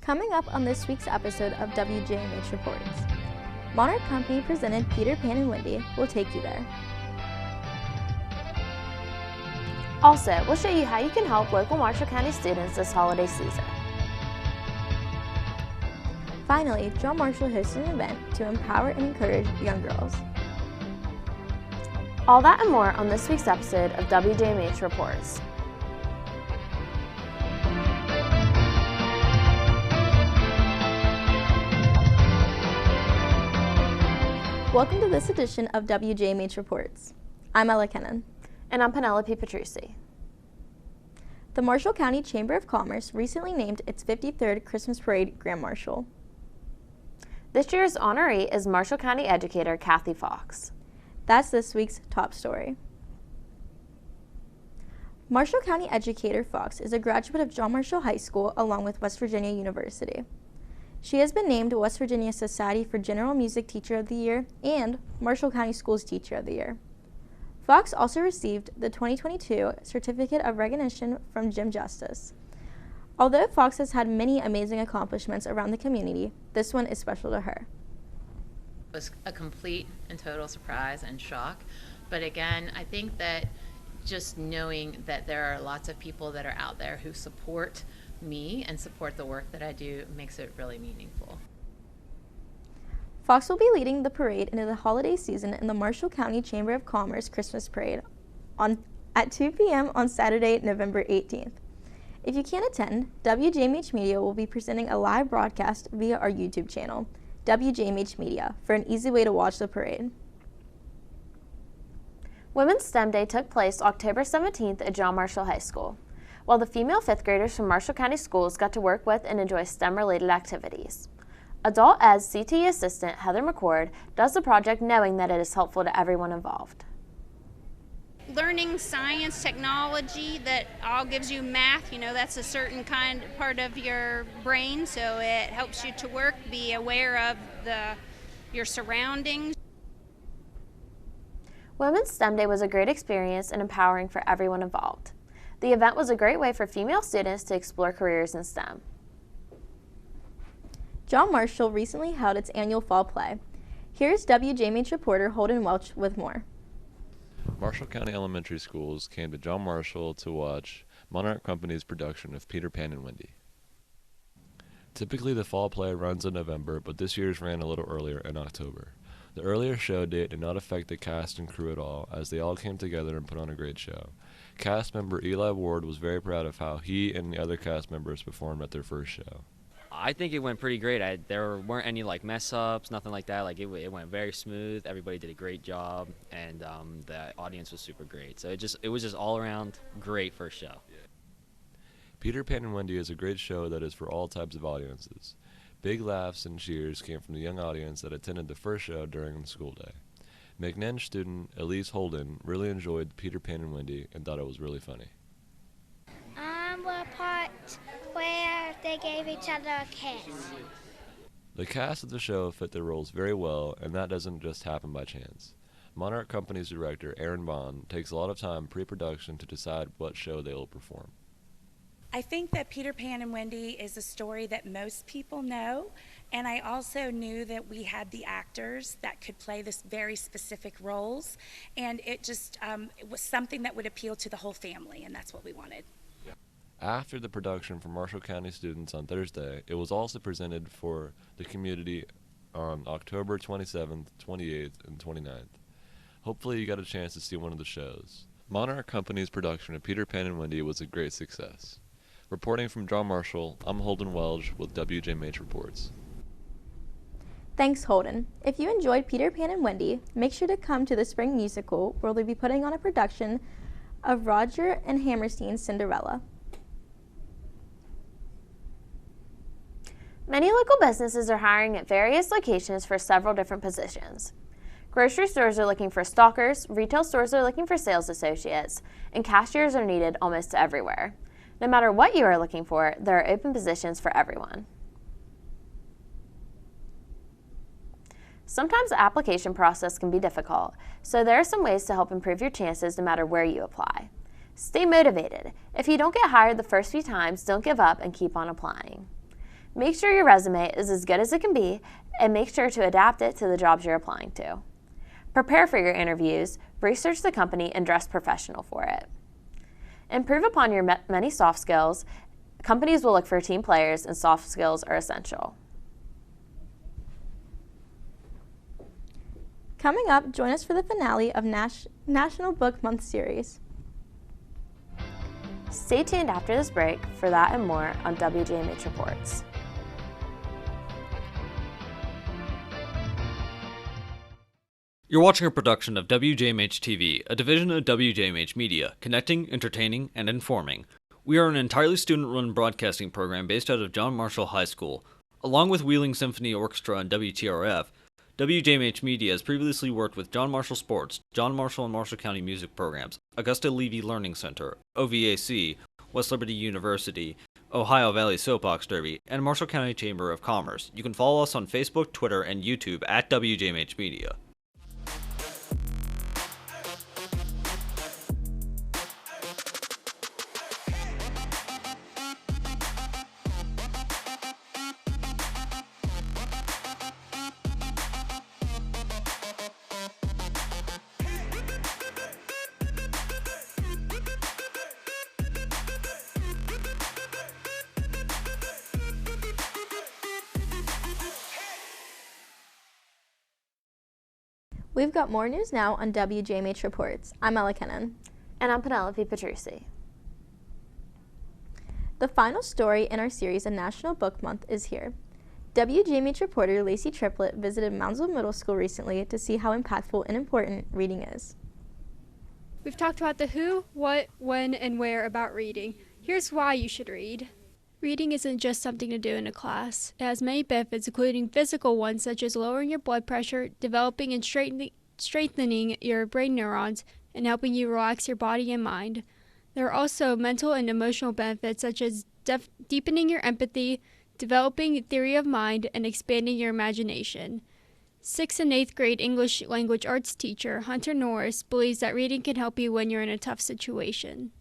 Coming up on this week's episode of WJMH Reports, Monarch Company presented Peter Pan and Wendy will take you there. Also, we'll show you how you can help local Marshall County students this holiday season. Finally, John Marshall hosted an event to empower and encourage young girls. All that and more on this week's episode of WJMH Reports. Welcome to this edition of WJMH Reports. I'm Ella Kennan. And I'm Penelope Petrucci. The Marshall County Chamber of Commerce recently named its 53rd Christmas Parade Grand Marshal. This year's honoree is Marshall County educator Kathy Fox. That's this week's top story. Marshall County educator Fox is a graduate of John Marshall High School along with West Virginia University. She has been named West Virginia Society for General Music Teacher of the Year and Marshall County Schools Teacher of the Year. Fox also received the 2022 Certificate of Recognition from Jim Justice. Although Fox has had many amazing accomplishments around the community, this one is special to her. It was a complete and total surprise and shock, but again, I think that just knowing that there are lots of people that are out there who support me and support the work that I do makes it really meaningful. Fox will be leading the parade into the holiday season in the Marshall County Chamber of Commerce Christmas Parade at 2 p.m. on Saturday, November 18th. If you can't attend, WJMH Media will be presenting a live broadcast via our YouTube channel, WJMH Media, for an easy way to watch the parade. Women's STEM Day took place October 17th at John Marshall High School, while the female fifth graders from Marshall County Schools got to work with and enjoy STEM-related activities. Adult Ed's CTE assistant Heather McCord does the project knowing that it is helpful to everyone involved. Learning science, technology, that all gives you math, that's a certain part of your brain, so it helps you to work, be aware of your surroundings. Women's STEM Day was a great experience and empowering for everyone involved. The event was a great way for female students to explore careers in STEM. John Marshall recently held its annual fall play. Here's WJMH reporter Holden Welch with more. Marshall County Elementary Schools came to John Marshall to watch Monarch Company's production of Peter Pan and Wendy. Typically the fall play runs in November, but this year's ran a little earlier in October. The earlier show date did not affect the cast and crew at all, as they all came together and put on a great show. Cast member Eli Ward was very proud of how he and the other cast members performed at their first show. I think it went pretty great. There weren't any mess ups, nothing like that. It went very smooth. Everybody did a great job, and the audience was super great. So it was just all around great first show. Peter Pan and Wendy is a great show that is for all types of audiences. Big laughs and cheers came from the young audience that attended the first show during the school day. McNenge student Elise Holden really enjoyed Peter Pan and Wendy and thought it was really funny. The part where they gave each other a kiss. The cast of the show fit their roles very well, and that doesn't just happen by chance. Monarch Company's director, Aaron Bond, takes a lot of time pre-production to decide what show they will perform. I think that Peter Pan and Wendy is a story that most people know, and I also knew that we had the actors that could play this very specific roles, and it was something that would appeal to the whole family, and that's what we wanted. After the production for Marshall County students on Thursday, it was also presented for the community on October 27th, 28th, and 29th. Hopefully you got a chance to see one of the shows. Monarch Company's production of Peter Pan and Wendy was a great success. Reporting from John Marshall, I'm Holden Welch with WJMH Reports. Thanks, Holden. If you enjoyed Peter Pan and Wendy, make sure to come to the Spring Musical, where they'll be putting on a production of Roger and Hammerstein's Cinderella. Many local businesses are hiring at various locations for several different positions. Grocery stores are looking for stalkers, retail stores are looking for sales associates, and cashiers are needed almost everywhere. No matter what you are looking for, there are open positions for everyone. Sometimes the application process can be difficult, so there are some ways to help improve your chances no matter where you apply. Stay motivated. If you don't get hired the first few times, don't give up and keep on applying. Make sure your resume is as good as it can be, and make sure to adapt it to the jobs you're applying to. Prepare for your interviews, research the company, and dress professional for it. Improve upon your many soft skills. Companies will look for team players, and soft skills are essential. Coming up, join us for the finale of National Book Month series. Stay tuned after this break for that and more on WJMH Reports. You're watching a production of WJMH TV, a division of WJMH Media, connecting, entertaining, and informing. We are an entirely student-run broadcasting program based out of John Marshall High School. Along with Wheeling Symphony Orchestra and WTRF, WJMH Media has previously worked with John Marshall Sports, John Marshall and Marshall County Music Programs, Augusta Levy Learning Center, OVAC, West Liberty University, Ohio Valley Soapbox Derby, and Marshall County Chamber of Commerce. You can follow us on Facebook, Twitter, and YouTube at WJMH Media. We've got more news now on WJMH Reports. I'm Ella Kennan. And I'm Penelope Petrucci. The final story in our series of National Book Month is here. WJMH reporter Lacey Triplett visited Moundsville Middle School recently to see how impactful and important reading is. We've talked about the who, what, when, and where about reading. Here's why you should read. Reading isn't just something to do in a class. It has many benefits, including physical ones such as lowering your blood pressure, developing and strengthening your brain neurons, and helping you relax your body and mind. There are also mental and emotional benefits such as deepening your empathy, developing theory of mind, and expanding your imagination. 6th and 8th grade English language arts teacher Hunter Norris believes that reading can help you when you're in a tough situation.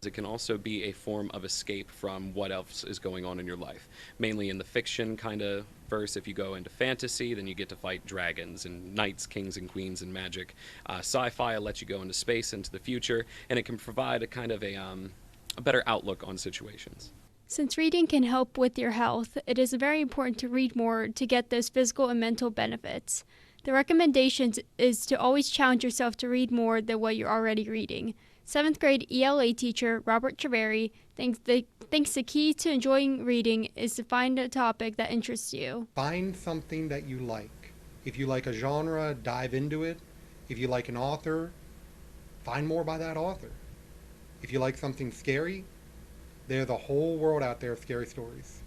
It can also be a form of escape from what else is going on in your life. Mainly in the fiction kind of verse, if you go into fantasy, then you get to fight dragons and knights, kings and queens and magic. Sci-fi lets you go into space, into the future, and it can provide a kind of a better outlook on situations. Since reading can help with your health, it is very important to read more to get those physical and mental benefits. The recommendation is to always challenge yourself to read more than what you're already reading. 7th grade ELA teacher Robert Treveri thinks the key to enjoying reading is to find a topic that interests you. Find something that you like. If you like a genre, dive into it. If you like an author, find more by that author. If you like something scary, there's a whole world out there of scary stories.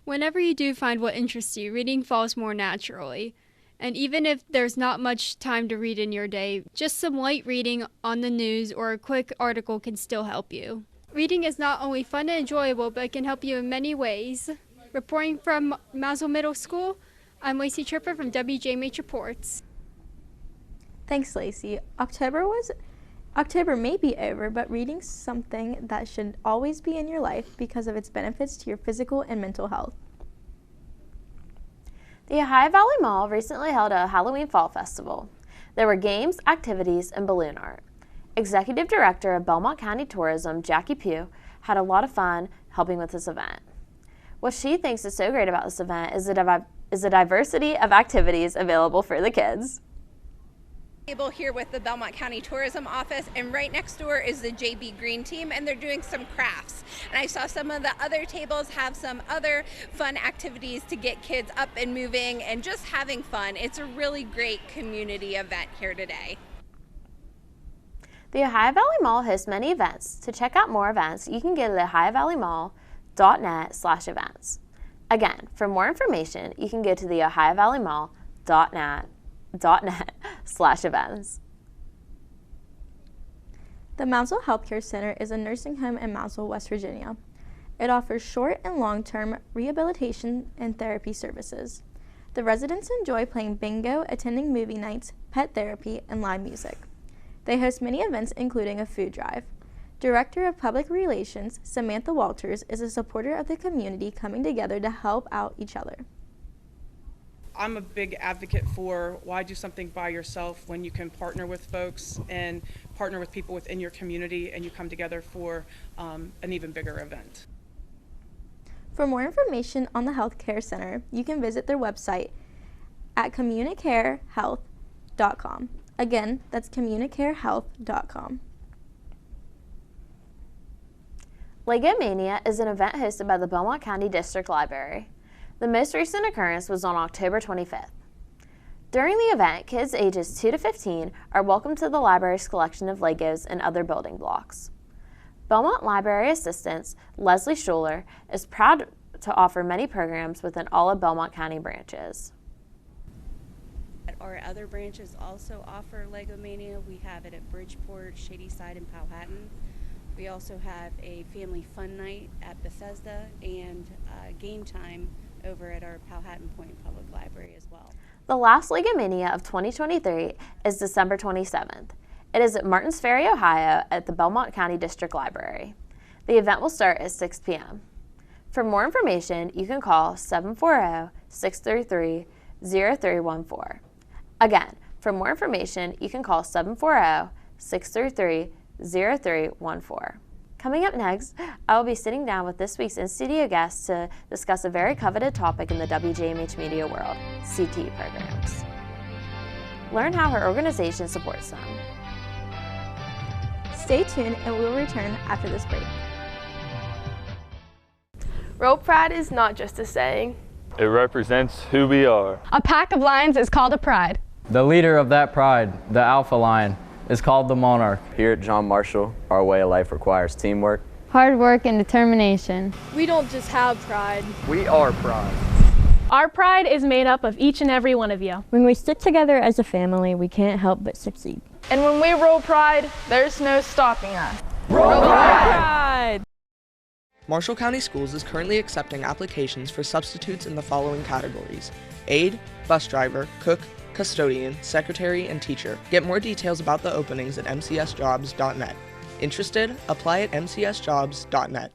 Whenever you do find what interests you, reading falls more naturally. And even if there's not much time to read in your day, just some light reading on the news or a quick article can still help you. Reading is not only fun and enjoyable, but it can help you in many ways. Reporting from Moundsville Middle School, I'm Lacey Triplett from WJMH Reports. Thanks, Lacey. October may be over, but reading's something that should always be in your life because of its benefits to your physical and mental health. The Ohio Valley Mall recently held a Halloween Fall Festival. There were games, activities, and balloon art. Executive Director of Belmont County Tourism, Jackie Pugh, had a lot of fun helping with this event. What she thinks is so great about this event is the diversity of activities available for the kids. Table here with the Belmont County Tourism Office, and right next door is the JB Green team, and they're doing some crafts. And I saw some of the other tables have some other fun activities to get kids up and moving and just having fun. It's a really great community event here today. The Ohio Valley Mall hosts many events. To check out more events, you can go to theohiovalley.net/events. Again, for more information, you can go to theohiovalley.net/events. The Moundsville Healthcare Center is a nursing home in Moundsville, West Virginia. It offers short and long-term rehabilitation and therapy services. The residents enjoy playing bingo, attending movie nights, pet therapy, and live music. They host many events including a food drive. Director of Public Relations, Samantha Walters, is a supporter of the community coming together to help out each other. I'm a big advocate for why do something by yourself when you can partner with folks and partner with people within your community and you come together for an even bigger event. For more information on the Healthcare Center, you can visit their website at communicarehealth.com. Again, that's communicarehealth.com. Lego Mania is an event hosted by the Belmont County District Library. The most recent occurrence was on October 25th. During the event, kids ages 2 to 15 are welcome to the library's collection of Legos and other building blocks. Belmont Library Assistant Leslie Schuler is proud to offer many programs within all of Belmont County branches. Our other branches also offer Lego Mania. We have it at Bridgeport, Shadyside, and Powhatan. We also have a family fun night at Bethesda and game time over at our Powhatan Point Public Library as well. The last Lego Mania of 2023 is December 27th. It is at Martins Ferry, Ohio at the Belmont County District Library. The event will start at 6 p.m. For more information, you can call 740-633-0314. Again, for more information, you can call 740-633-0314. Coming up next, I will be sitting down with this week's in-studio guests to discuss a very coveted topic in the WJMH media world, CTE programs. Learn how her organization supports them. Stay tuned and we will return after this break. Rope Pride is not just a saying. It represents who we are. A pack of lions is called a pride. The leader of that pride, the alpha lion, is called the monarch. Here at John Marshall, our way of life requires teamwork, hard work, and determination. We don't just have pride. We are pride. Our pride is made up of each and every one of you. When we stick together as a family, we can't help but succeed. And when we roll pride, there's no stopping us. Roll Pride! Marshall County Schools is currently accepting applications for substitutes in the following categories: aide, bus driver, cook, custodian, secretary, and teacher. Get more details about the openings at mcsjobs.net. Interested? Apply at mcsjobs.net.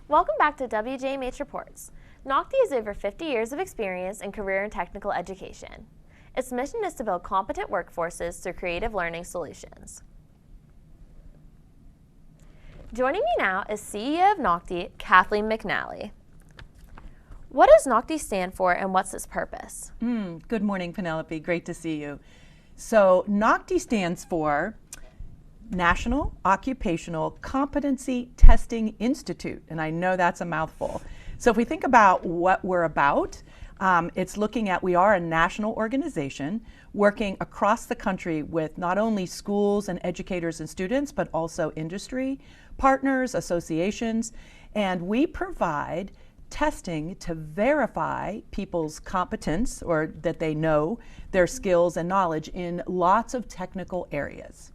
Welcome back to WJMH Reports. Nocti has over 50 years of experience in career and technical education. Its mission is to build competent workforces through creative learning solutions. Joining me now is CEO of Nocti, Kathleen McNally. What does Nocti stand for and what's its purpose? Good morning, Penelope. Great to see you. So Nocti stands for National Occupational Competency Testing Institute, and I know that's a mouthful. So if we think about what we're about, it's looking at, we are a national organization working across the country with not only schools and educators and students, but also industry, partners, associations, and we provide testing to verify people's competence or that they know their skills and knowledge in lots of technical areas.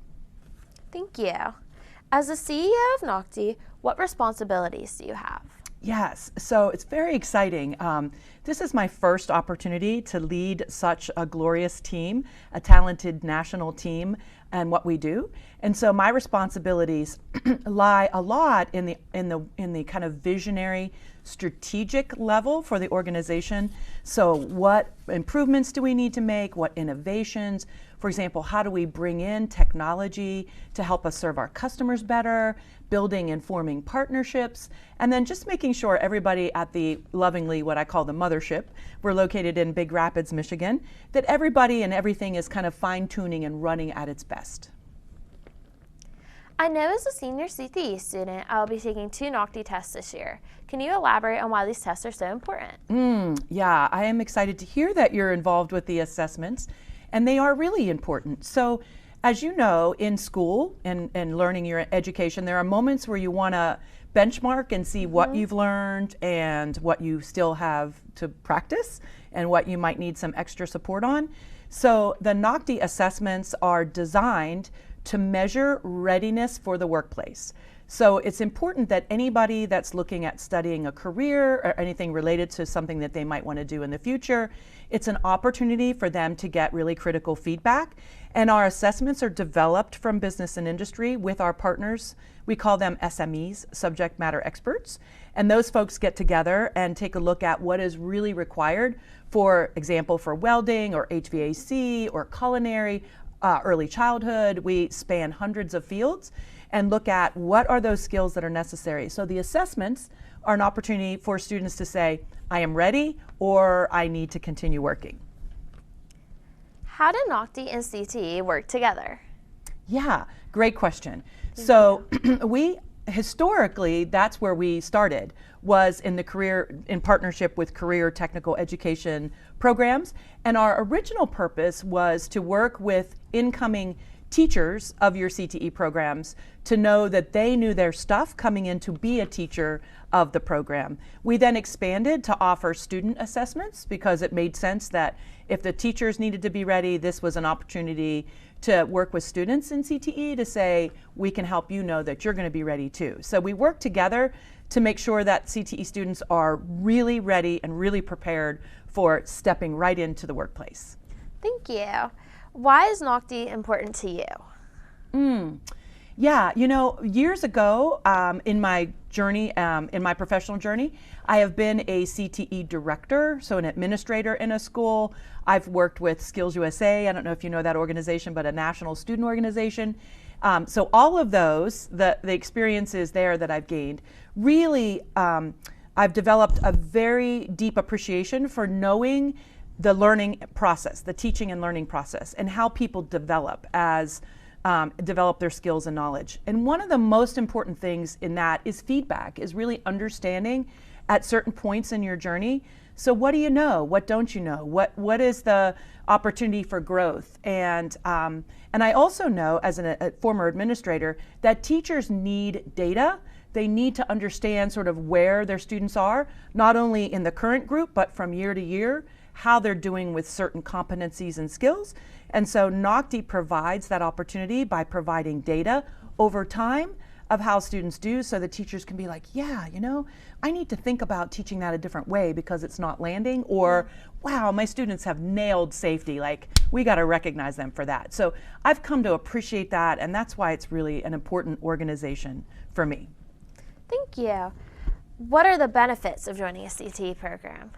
Thank you. As the CEO of Nocti, what responsibilities do you have? Yes, so it's very exciting. This is my first opportunity to lead such a glorious team, a talented national team, and what we do. And so my responsibilities lie a lot in the kind of visionary, strategic level for the organization. So what improvements do we need to make? What innovations? For example, how do we bring in technology to help us serve our customers better, building and forming partnerships, and then just making sure everybody at the lovingly what I call the mothership, we're located in Big Rapids, Michigan, that everybody and everything is kind of fine-tuning and running at its best. I know as a senior CTE student, I will be taking 2 Nocti tests this year. Can you elaborate on why these tests are so important? Yeah, I am excited to hear that you're involved with the assessments, and they are really important. So as you know, in school and learning your education, there are moments where you want to benchmark and see what you've learned and what you still have to practice and what you might need some extra support on. So the Nocti assessments are designed to measure readiness for the workplace. So it's important that anybody that's looking at studying a career or anything related to something that they might want to do in the future, it's an opportunity for them to get really critical feedback. And our assessments are developed from business and industry with our partners. We call them SMEs, subject matter experts. And those folks get together and take a look at what is really required, for example, for welding or HVAC or culinary, early childhood. We span hundreds of fields and look at what are those skills that are necessary. So the assessments are an opportunity for students to say, I am ready, or I need to continue working. How did Nocti and CTE work together? Yeah, great question. So historically, that's where we started, was in partnership with career technical education programs. And our original purpose was to work with incoming teachers of your CTE programs to know that they knew their stuff coming in to be a teacher of the program. We then expanded to offer student assessments because it made sense that if the teachers needed to be ready, this was an opportunity to work with students in CTE to say, we can help you know that you're going to be ready too. So we work together to make sure that CTE students are really ready and really prepared for stepping right into the workplace. Thank you. Why is Nocti important to you? Yeah, you know, years ago in my journey, in my professional journey, I have been a CTE director, so an administrator in a school. I've worked with Skills USA, I don't know if you know that organization, but a national student organization. So all of those, the experiences there that I've gained, really I've developed a very deep appreciation for knowing the learning process, the teaching and learning process, and how people develop their skills and knowledge. And one of the most important things in that is feedback, is really understanding at certain points in your journey. So what do you know? What don't you know? What is the opportunity for growth? And I also know, as a former administrator, that teachers need data. They need to understand sort of where their students are, not only in the current group, but from year to year, how they're doing with certain competencies and skills. And so Nocti provides that opportunity by providing data over time of how students do, so the teachers can be like, yeah, you know, I need to think about teaching that a different way because it's not landing, or wow, my students have nailed safety, like we got to recognize them for that. So I've come to appreciate that, and that's why it's really an important organization for me. Thank you. What are the benefits of joining a CTE program?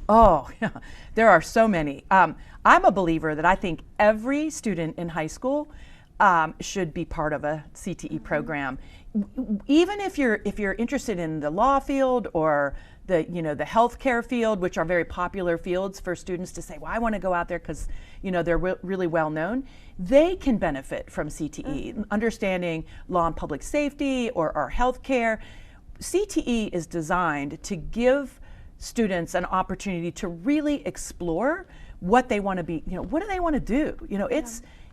Oh, yeah, there are so many. I'm a believer that I think every student in high school should be part of a CTE program. Even if you're interested in the law field or the healthcare field, which are very popular fields for students to say, well, I want to go out there because they're really well known. They can benefit from CTE, understanding law and public safety or healthcare. CTE is designed to give students an opportunity to really explore what they want to be, what do they want to do?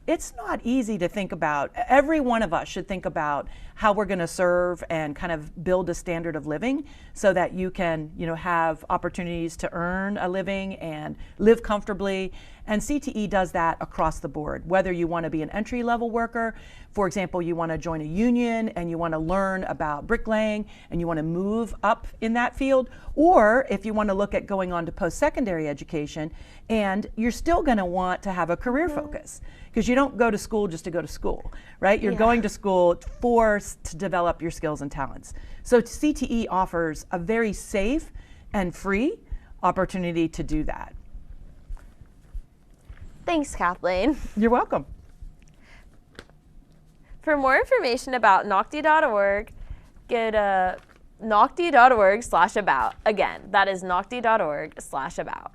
It's not easy to think about. Every one of us should think about how we're going to serve and kind of build a standard of living so that you can, have opportunities to earn a living and live comfortably. And CTE does that across the board. Whether you want to be an entry-level worker, for example, you want to join a union and you want to learn about bricklaying and you want to move up in that field, or if you want to look at going on to post-secondary education and you're still going to want to have a career focus, because you don't go to school just to go to school, right? You're going to school to develop your skills and talents. So CTE offers a very safe and free opportunity to do that. Thanks, Kathleen. You're welcome. For more information about Nocti.org, go to Nocti.org/about. Again, that is Nocti.org/about.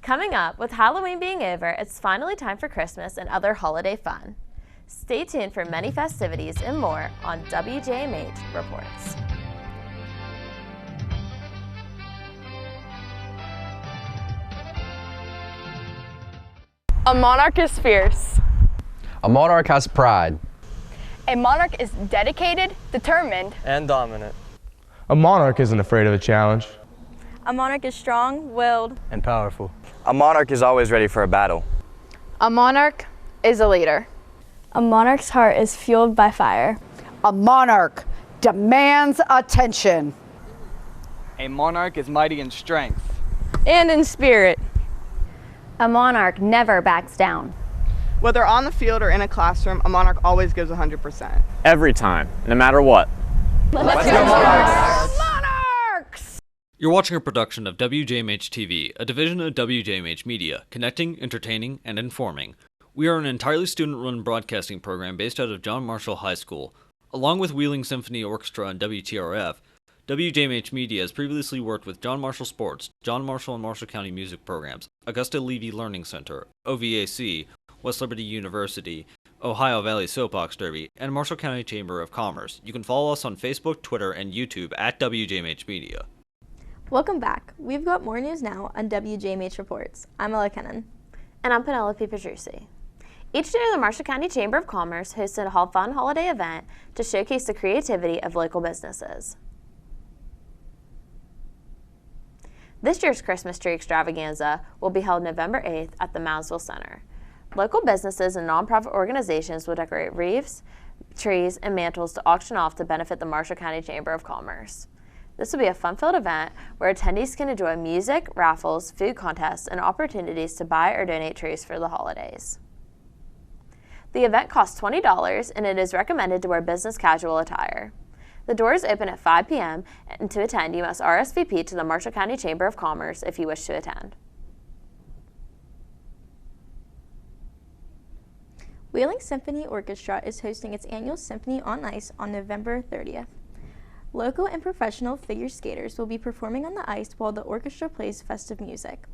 Coming up, with Halloween being over, it's finally time for Christmas and other holiday fun. Stay tuned for many festivities and more on WJMH Reports. A monarch is fierce. A monarch has pride. A monarch is dedicated, determined, and dominant. A monarch isn't afraid of a challenge. A monarch is strong-willed and powerful. A monarch is always ready for a battle. A monarch is a leader. A monarch's heart is fueled by fire. A monarch demands attention. A monarch is mighty in strength And in spirit. A monarch never backs down. Whether on the field or in a classroom, a monarch always gives 100%. Every time, no matter what. Let's go Monarchs! You're watching a production of WJMH TV, a division of WJMH Media, connecting, entertaining, and informing. We are an entirely student-run broadcasting program based out of John Marshall High School. Along with Wheeling Symphony Orchestra and WTRF, WJMH Media has previously worked with John Marshall Sports, John Marshall and Marshall County Music Programs, Augusta Levy Learning Center, OVAC, West Liberty University, Ohio Valley Soapbox Derby, and Marshall County Chamber of Commerce. You can follow us on Facebook, Twitter, and YouTube at WJMH Media. Welcome back. We've got more news now on WJMH Reports. I'm Ella Kennan. And I'm Penelope Petrucci. Each year, the Marshall County Chamber of Commerce hosted a fun holiday event to showcase the creativity of local businesses. This year's Christmas tree extravaganza will be held November 8th at the Moundsville Center. Local businesses and nonprofit organizations will decorate wreaths, trees, and mantles to auction off to benefit the Marshall County Chamber of Commerce. This will be a fun-filled event where attendees can enjoy music, raffles, food contests, and opportunities to buy or donate trees for the holidays. The event costs $20 and it is recommended to wear business casual attire. The doors open at 5 p.m. and to attend you must RSVP to the Marshall County Chamber of Commerce if you wish to attend. Wheeling Symphony Orchestra is hosting its annual Symphony on Ice on November 30th. Local and professional figure skaters will be performing on the ice while the orchestra plays festive music.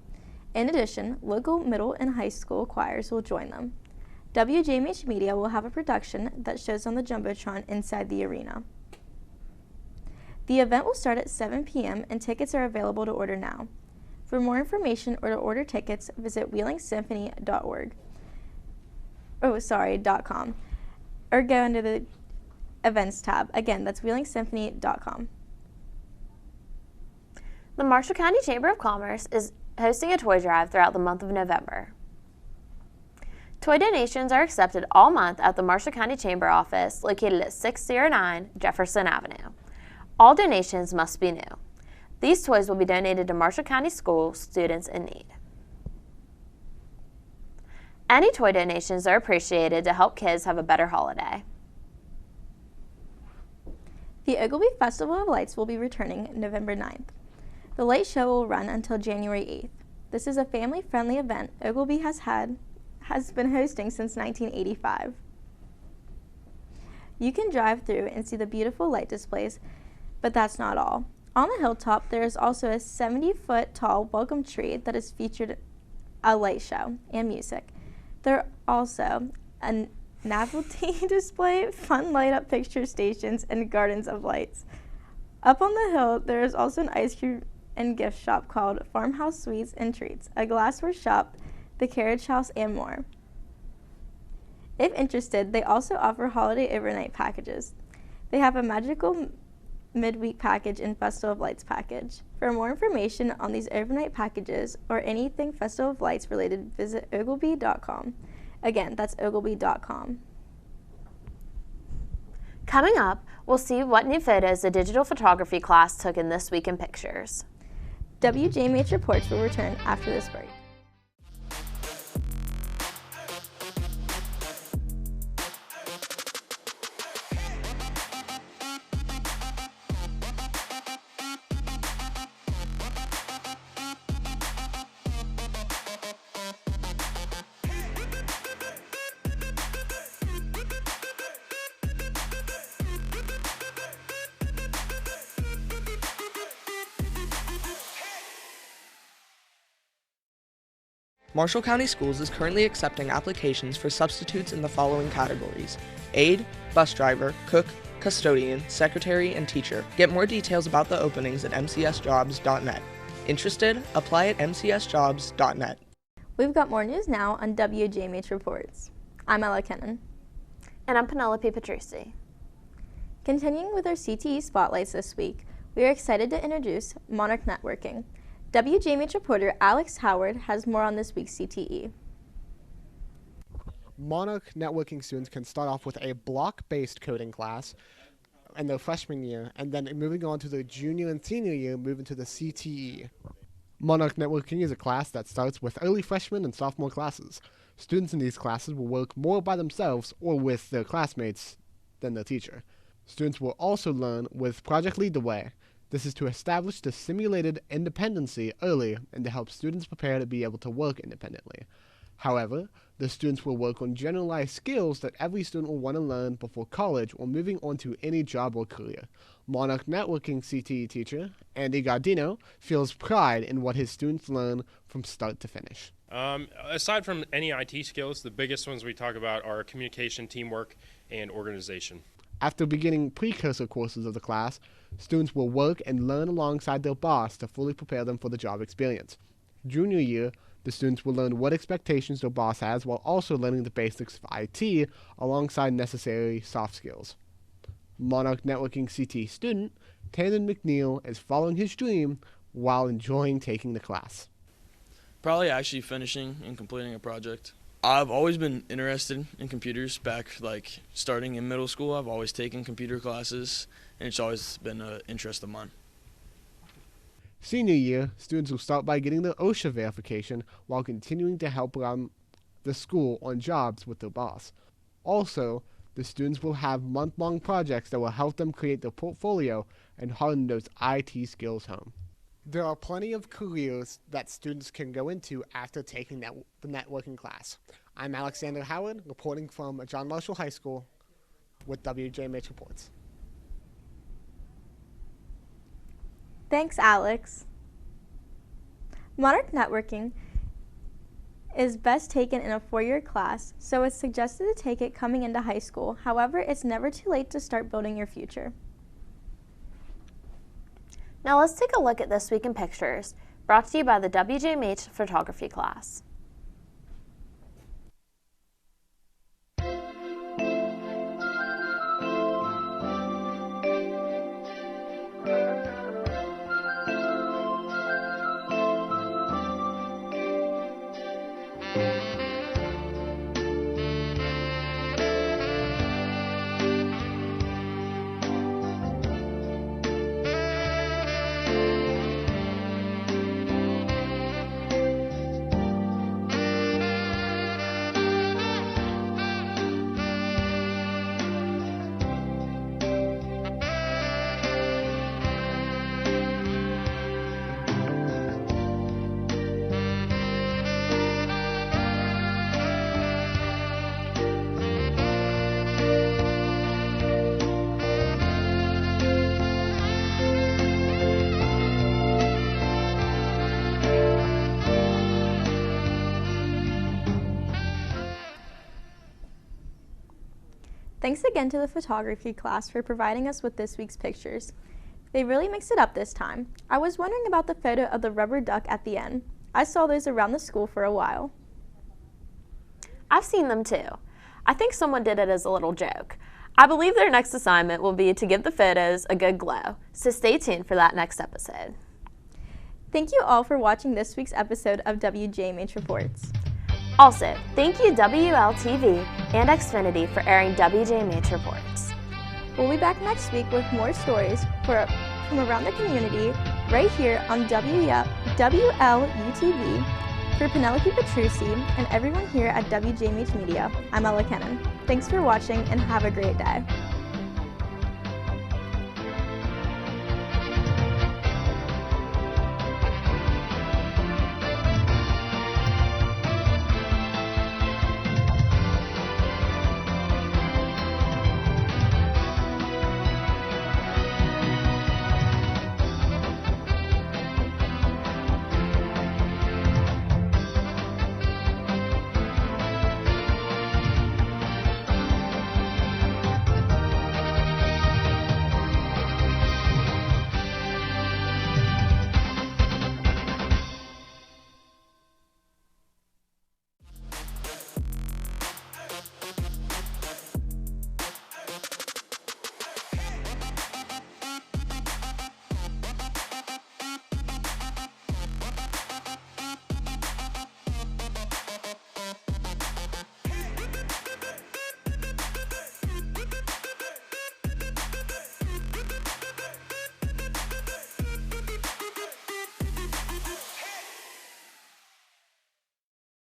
In addition, local middle and high school choirs will join them. WJMH Media will have a production that shows on the Jumbotron inside the arena. The event will start at 7 p.m. and tickets are available to order now. For more information or to order tickets, visit wheelingsymphony.com or go under the Events tab. Again, that's wheelingsymphony.com. The Marshall County Chamber of Commerce is hosting a toy drive throughout the month of November. Toy donations are accepted all month at the Marshall County Chamber office located at 609 Jefferson Avenue. All donations must be new. These toys will be donated to Marshall County School students in need. Any toy donations are appreciated to help kids have a better holiday. The Ogilvie Festival of Lights will be returning November 9th. The light show will run until January 8th. This is a family-friendly event Ogilvie has been hosting since 1985. You can drive through and see the beautiful light displays, but that's not all. On the hilltop, there is also a 70-foot tall welcome tree that is featured a light show and music. There are also a novelty display, fun light-up picture stations, and gardens of lights. Up on the hill, there is also an ice cream and gift shop called Farmhouse Sweets and Treats, a glassware shop, the carriage house, and more. If interested, they also offer holiday overnight packages. They have a magical midweek package and Festival of Lights package. For more information on these overnight packages or anything Festival of Lights related, visit ogilvie.com. Again, that's ogilvie.com. Coming up, we'll see what new photos the digital photography class took in This Week in Pictures. WJMH Reports will return after this break. Marshall County Schools is currently accepting applications for substitutes in the following categories: aide, bus driver, cook, custodian, secretary, and teacher. Get more details about the openings at mcsjobs.net. Interested? Apply at mcsjobs.net. We've got more news now on WJMH Reports. I'm Ella Kennan. And I'm Penelope Petrucci. Continuing with our CTE Spotlights this week, we are excited to introduce Monarch Networking. WJMH reporter Alex Howard has more on this week's CTE. Monarch networking students can start off with a block-based coding class, in their freshman year, and then moving on to their junior and senior year, moving to the CTE. Monarch Networking is a class that starts with early freshman and sophomore classes. Students in these classes will work more by themselves or with their classmates than their teacher. Students will also learn with Project Lead the Way. This is to establish the simulated independency early and to help students prepare to be able to work independently. However, the students will work on generalized skills that every student will want to learn before college or moving on to any job or career. Monarch Networking CTE teacher, Andy Gardino, feels pride in what his students learn from start to finish. Aside from any IT skills, the biggest ones we talk about are communication, teamwork, and organization. After beginning precursor courses of the class, students will work and learn alongside their boss to fully prepare them for the job experience. Junior year, the students will learn what expectations their boss has while also learning the basics of IT alongside necessary soft skills. Monarch Networking CTE student, Tandon McNeil, is following his dream while enjoying taking the class. Probably actually finishing and completing a project. I've always been interested in computers back starting in middle school. I've always taken computer classes and it's always been an interest of mine. Senior year, students will start by getting their OSHA verification while continuing to help around the school on jobs with their boss. Also, the students will have month-long projects that will help them create their portfolio and harden those IT skills home. There are plenty of careers that students can go into after taking the networking class. I'm Alexander Howard, reporting from John Marshall High School with WJMH Reports. Thanks, Alex. Monarch Networking is best taken in a 4-year class, so it's suggested to take it coming into high school. However, it's never too late to start building your future. Now let's take a look at This Week in Pictures, brought to you by the WJMH photography class. Thanks again to the photography class for providing us with this week's pictures. They really mixed it up this time. I was wondering about the photo of the rubber duck at the end. I saw those around the school for a while. I've seen them too. I think someone did it as a little joke. I believe their next assignment will be to give the photos a good glow, so stay tuned for that next episode. Thank you all for watching this week's episode of WJMH Reports. Also, thank you WLTV and Xfinity for airing WJMH Reports. We'll be back next week with more stories from around the community right here on WLUTV. For Penelope Petrucci and everyone here at WJMH Media, I'm Ella Kennan. Thanks for watching and have a great day.